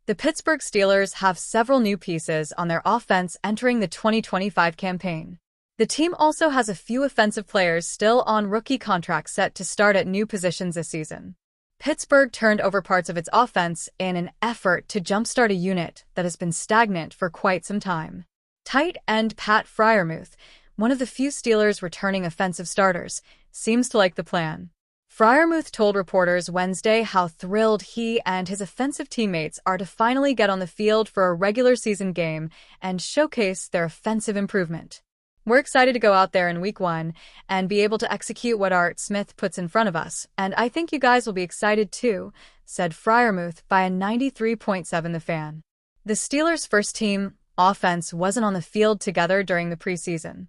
The Pittsburgh Steelers have several new pieces on their offense entering the 2025 campaign. The team also has a few offensive players still on rookie contracts set to start at new positions this season. Pittsburgh turned over parts of its offense in an effort to jumpstart a unit that has been stagnant for quite some time. Tight end Pat Freiermuth, one of the few Steelers returning offensive starters, seems to like the plan. Freiermuth told reporters Wednesday how thrilled he and his offensive teammates are to finally get on the field for a regular season game and showcase their offensive improvement. "We're excited to go out there in Week 1 and be able to execute what Art Smith puts in front of us, and I think you guys will be excited too," said Freiermuth via 93.7 The Fan. The Steelers' first-team offense wasn't on the field together during the preseason.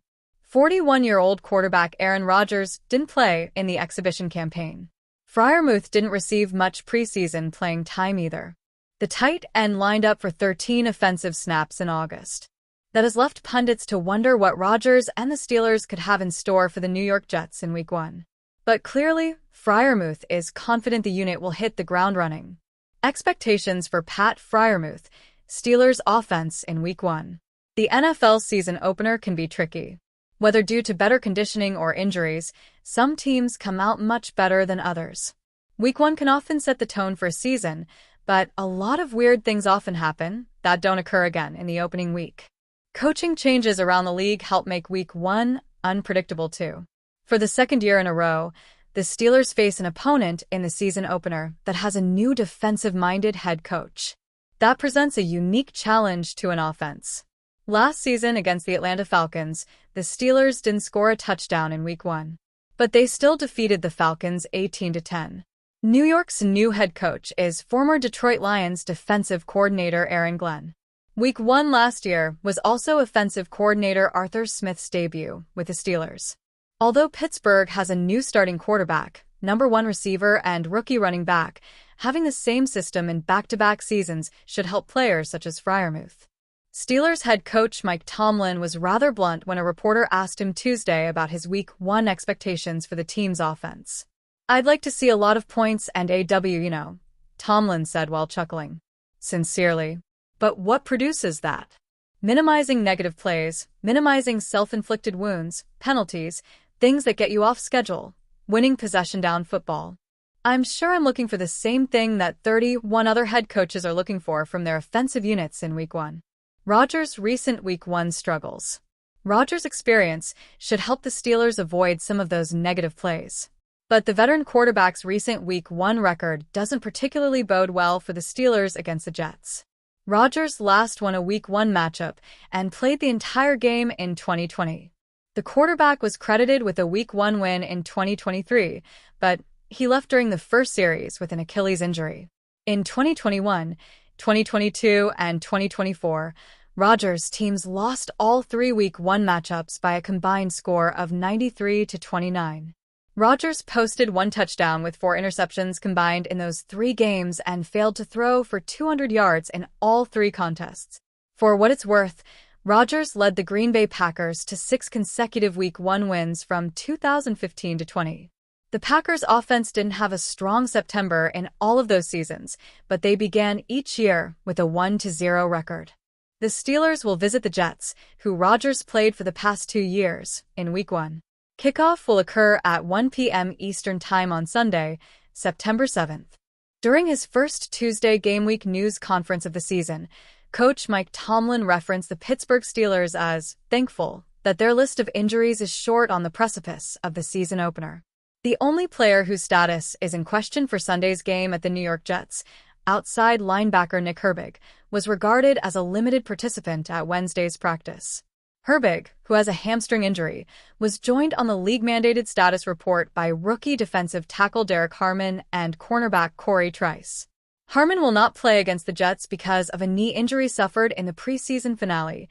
41-year-old quarterback Aaron Rodgers didn't play in the exhibition campaign. Freiermuth didn't receive much preseason playing time either. The tight end lined up for 13 offensive snaps in August. That has left pundits to wonder what Rodgers and the Steelers could have in store for the New York Jets in Week 1. But clearly, Freiermuth is confident the unit will hit the ground running. Expectations for Pat Freiermuth, Steelers' offense in Week 1. The NFL season opener can be tricky. Whether due to better conditioning or injuries, some teams come out much better than others. Week 1 can often set the tone for a season, but a lot of weird things often happen that don't occur again in the opening week. Coaching changes around the league help make Week 1 unpredictable too. For the second year in a row, the Steelers face an opponent in the season opener that has a new defensive-minded head coach. That presents a unique challenge to an offense. Last season against the Atlanta Falcons, the Steelers didn't score a touchdown in Week 1. But they still defeated the Falcons 18-10. New York's new head coach is former Detroit Lions defensive coordinator Aaron Glenn. Week 1 last year was also offensive coordinator Arthur Smith's debut with the Steelers. Although Pittsburgh has a new starting quarterback, number 1 receiver, and rookie running back, having the same system in back-to-back seasons should help players such as Freiermuth. Steelers head coach Mike Tomlin was rather blunt when a reporter asked him Tuesday about his Week 1 expectations for the team's offense. "I'd like to see a lot of points and AW, Tomlin said while chuckling. "Sincerely. But what produces that? Minimizing negative plays, minimizing self-inflicted wounds, penalties, things that get you off schedule, winning possession-down football. I'm sure I'm looking for the same thing that 31 other head coaches are looking for from their offensive units in Week 1. Rodgers' recent Week 1 struggles. Rodgers' experience should help the Steelers avoid some of those negative plays. But the veteran quarterback's recent Week 1 record doesn't particularly bode well for the Steelers against the Jets. Rodgers last won a Week 1 matchup and played the entire game in 2020. The quarterback was credited with a Week 1 win in 2023, but he left during the first series with an Achilles injury. In 2021, 2022, and 2024, Rodgers' teams lost all 3 Week 1 matchups by a combined score of 93-29. Rodgers posted 1 touchdown with 4 interceptions combined in those 3 games and failed to throw for 200 yards in all 3 contests. For what it's worth, Rodgers led the Green Bay Packers to 6 consecutive Week 1 wins from 2015-20. The Packers' offense didn't have a strong September in all of those seasons, but they began each year with a 1-0 record. The Steelers will visit the Jets, who Rodgers played for the past 2 years, in Week 1. Kickoff will occur at 1 p.m. Eastern Time on Sunday, September 7th. During his first Tuesday Game Week news conference of the season, Coach Mike Tomlin referenced the Pittsburgh Steelers as thankful that their list of injuries is short on the precipice of the season opener. The only player whose status is in question for Sunday's game at the New York Jets, outside linebacker Nick Herbig, was regarded as a limited participant at Wednesday's practice. Herbig, who has a hamstring injury, was joined on the league-mandated status report by rookie defensive tackle Derek Harmon and cornerback Corey Trice. Harmon will not play against the Jets because of a knee injury suffered in the preseason finale.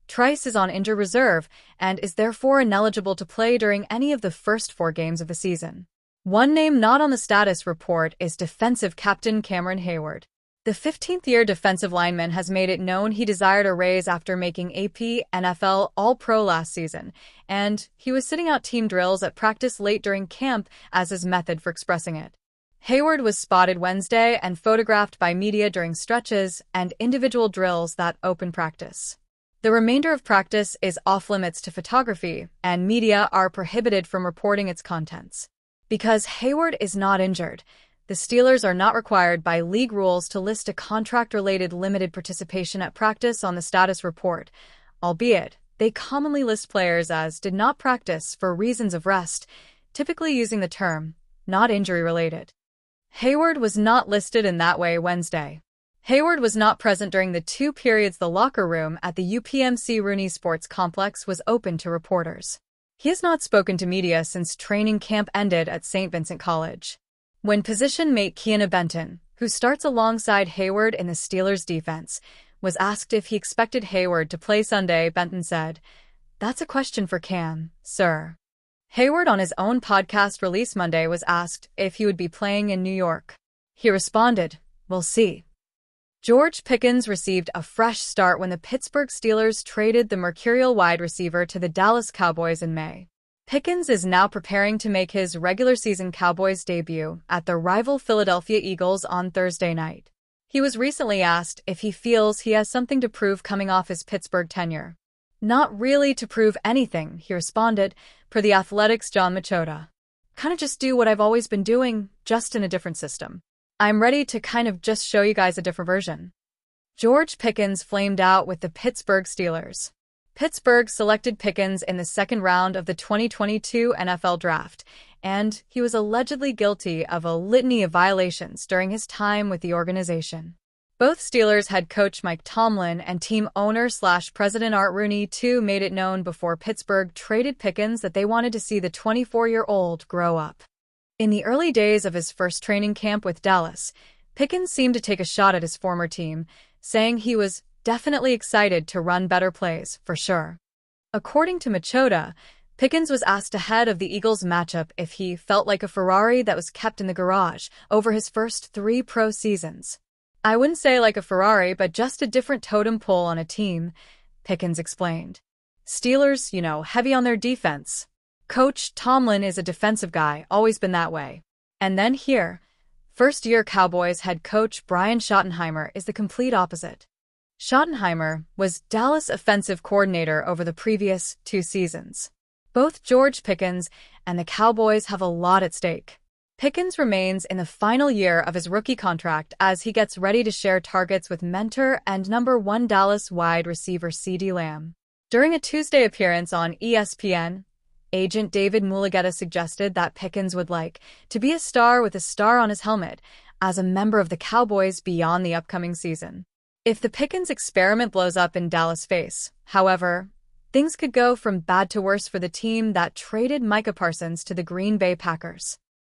Trice is on injured reserve and is therefore ineligible to play during any of the first 4 games of the season. One name not on the status report is defensive captain Cameron Hayward. The 15th-year defensive lineman has made it known he desired a raise after making AP NFL All-Pro last season, and he was sitting out team drills at practice late during camp as his method for expressing it. Hayward was spotted Wednesday and photographed by media during stretches and individual drills that open practice. The remainder of practice is off-limits to photography, and media are prohibited from reporting its contents. Because Hayward is not injured, the Steelers are not required by league rules to list a contract-related limited participation at practice on the status report, albeit they commonly list players as did not practice for reasons of rest, typically using the term not injury-related. Hayward was not listed in that way Wednesday. Hayward was not present during the 2 periods the locker room at the UPMC Rooney Sports Complex was open to reporters. He has not spoken to media since training camp ended at St. Vincent College. When position mate Keanu Benton, who starts alongside Hayward in the Steelers' defense, was asked if he expected Hayward to play Sunday, Benton said, "That's a question for Cam, sir." Hayward on his own podcast release Monday was asked if he would be playing in New York. He responded, "We'll see." George Pickens received a fresh start when the Pittsburgh Steelers traded the mercurial wide receiver to the Dallas Cowboys in May. Pickens is now preparing to make his regular season Cowboys debut at the rival Philadelphia Eagles on Thursday night. He was recently asked if he feels he has something to prove coming off his Pittsburgh tenure. "Not really to prove anything," he responded, per The Athletic's John Machota. "Kinda just do what I've always been doing, just in a different system. I'm ready to kind of just show you guys a different version." George Pickens flamed out with the Pittsburgh Steelers. Pittsburgh selected Pickens in the second round of the 2022 NFL Draft, and he was allegedly guilty of a litany of violations during his time with the organization. Both Steelers head coach Mike Tomlin and team owner/president Art Rooney too made it known before Pittsburgh traded Pickens that they wanted to see the 24-year-old grow up. In the early days of his first training camp with Dallas, Pickens seemed to take a shot at his former team, saying he was definitely excited to run better plays, for sure. According to Machota, Pickens was asked ahead of the Eagles matchup if he felt like a Ferrari that was kept in the garage over his first 3 pro seasons. "I wouldn't say like a Ferrari, but just a different totem pole on a team," Pickens explained. "Steelers, heavy on their defense. Coach Tomlin is a defensive guy, always been that way." And then here, first-year Cowboys head coach Brian Schottenheimer is the complete opposite. Schottenheimer was Dallas offensive coordinator over the previous 2 seasons. Both George Pickens and the Cowboys have a lot at stake. Pickens remains in the final year of his rookie contract as he gets ready to share targets with mentor and number 1 Dallas wide receiver CeeDee Lamb. During a Tuesday appearance on ESPN, agent David Mulugheta suggested that Pickens would like to be a star with a star on his helmet as a member of the Cowboys beyond the upcoming season. If the Pickens experiment blows up in Dallas' face, however, things could go from bad to worse for the team that traded Micah Parsons to the Green Bay Packers.